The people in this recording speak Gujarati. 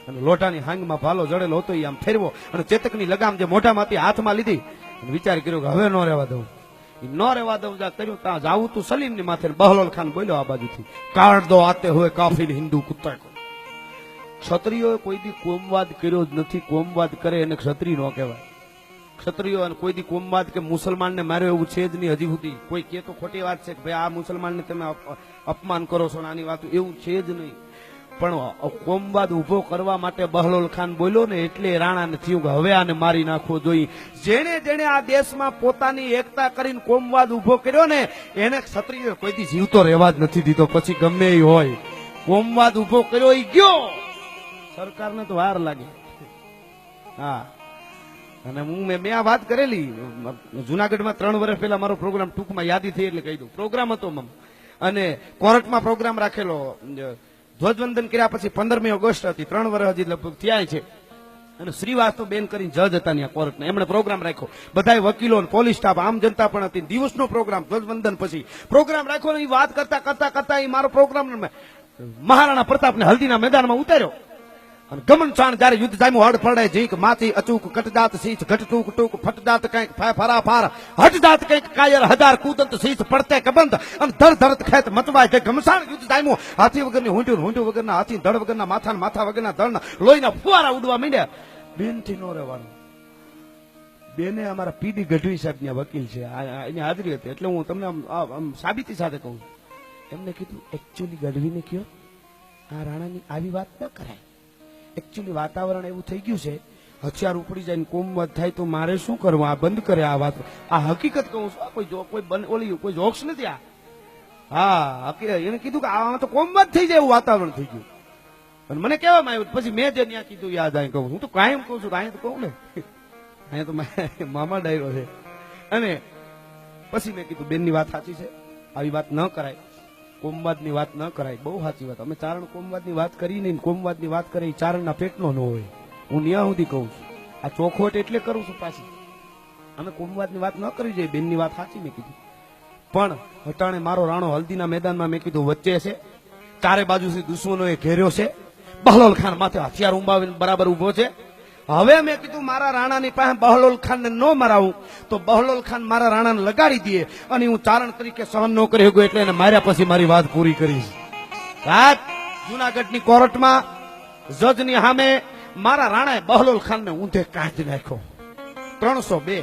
અને લોટાની હાંગમાં ભાલો જડેલો હતો એ આમ ફેરવો અને ચેતકની લગામ જે મોઢામાંથી હાથમાં લીધી અને વિચાર કર્યો કે હવે ન રહેવા દઉં. ન રહેવા દઉં કર્યું ત્યાં જાવું તું સલીમની માથે. બહલોલ ખાન બોલ્યો આ બાજુથી, કાઢ દો આતે હોય કાફિલ હિન્દુ કુત્તા કો. ક્ષત્રિયોએ કોઈ દી કોમવાદ કર્યો જ નથી. કોમવાદ કરે એને ક્ષત્રિય ન કહેવાય. ક્ષત્રિયો કોઈ દી કોમવાદ કે મુસલમાનને માર્યો એવું છે જ નહીં હજી સુધી. કોઈ કે તો ખોટી વાત છે કે ભાઈ આ મુસલમાનને તમે અપમાન કરો છો આની વાત, એવું છે જ નહીં. પણ કોમવાદ ઉભો કરવા માટે બહલોલ ખાન બોલ્યો ને એટલે રાણાને થયું કે હવે આને મારી નાખવો જોઈએ. જેને જેને આ દેશમાં પોતાની એકતા કરીને કોમવાદ ઉભો કર્યો ને એને ક્ષત્રિયોએ કોઈ દી જીવતો રહેવા જ નથી દીધો. પછી ગમે એ હોય કોમવાદ ઉભો કર્યો એ ગયો. સરકારને તો વાર લાગે. હા, અને મેં આ વાત કરેલી જુનાગઢમાં 3 વર્ષ પહેલા મારો પ્રોગ્રામ ટૂંકમાં યાદી થઈ એટલે કહી દઉં. પ્રોગ્રામ હતો અને કોર્ટમાં પ્રોગ્રામ રાખેલો. ધ્વજવંદન કર્યા પછી 15મી ઓગસ્ટ હતી. 3 વર્ષ હજી લગભગ થયા છે. અને શ્રીવાસ્તવ બેન કરીને જજ હતા ત્યાં કોર્ટના. એમણે પ્રોગ્રામ રાખ્યો. બધા વકીલો પોલીસ સ્ટાફ આમ જનતા પણ હતી. દિવસનો પ્રોગ્રામ ધ્વજવંદન પછી પ્રોગ્રામ રાખ્યો. એ વાત કરતા એ મારો પ્રોગ્રામ મહારાણા પ્રતાપને હલ્દીના મેદાનમાં ઉતાર્યો. અને ગમન ચાણ જયારે યુદ્ધ જામ્યું હડ ફરડાય જીક માથી અચૂક કટદાત શીશ ઘટ ટૂક ટૂક ફટદાત કંઈક ફરા ફાર હટદાત કંઈક કાયર હજાર કૂદંત શીશ પડતે કબંત અને ધર ધરત ખેત મતવાય કે ગમસાણ યુદ્ધ જામ્યું. હાથી વગરની હુંટ્યું વગરના હાથી, ધડ વગરના માથા વગરના ધડના લોહીના ફુવારા ઉડવા માંડ્યા. બેન થી નો રહેવાનું. બેને અમારા પીડી ગઢવી સાહેબ ના વકીલ છે, એની હાજરી હતી એટલે હું તમને સાબિતી સાથે કહું. એમને કીધું એકચ્યુઅલી ગઢવીને કયો આ રાણાની આવી વાત ન કરાય. એકચ્યુઅલી વાતાવરણ એવું થઈ ગયું છે, હથિયાર ઉપડી જાય ને કોમવાદ થાય તો મારે શું કરવું? આ બંધ કરે આ વાત. આ હકીકત કહું છું, કોઈ જોક્સ નથી આ. હા, એને કીધું કે આમાં તો કોમવાદ થઈ જાય એવું વાતાવરણ થઈ ગયું. અને મને કહેવામાં આવ્યું. પછી મેં જે ત્યાં કીધું યાદ અહીં કહું. હું તો કાયમ કહું છું, અહીંયા તો કહું ને, અહીંયા તો મામા ડાયરો છે. અને પછી મેં કીધું બેનની વાત સાચી છે, આવી વાત ન કરાય, કોમવાદની વાત ન કરાય. બહુ સાચી વાત. અમે ચારણ કોમવાદની વાત કરી નહીં. કોમવાદની વાત કરી ચારણના પેટનો ન હોય. હું ન્યા સુધી કહું છું. આ ચોખવટ એટલે કરું છું પાછી. અમે કોમવાદની વાત ન કરવી જોઈએ. બેનની વાત સાચી મેં કીધી. પણ હટાણે મારો રાણો હલ્દીના મેદાનમાં મેં કીધું વચ્ચે છે, ચારે બાજુથી દુશ્મનોએ ઘેર્યો છે. બહલોલ ખાન માથે હથિયાર ઉંબાવીને બરાબર ઉભો છે. હવે મેં કીધું મારા રાણાની પાસે બહલોલ ખાનને ન મરાવું તો બહલોલ ખાન મારા રાણાને લગાડી દે અને હું ચારણ તરીકે સહન ન કરી શકું એટલે એને માર્યા પછી મારી વાત પૂરી કરીશ. રાત જુનાગઢની કોર્ટમાં જજની સામે મારા રાણાએ બહલોલ ખાનને ઊંધે કાઢી નાખ્યો. 302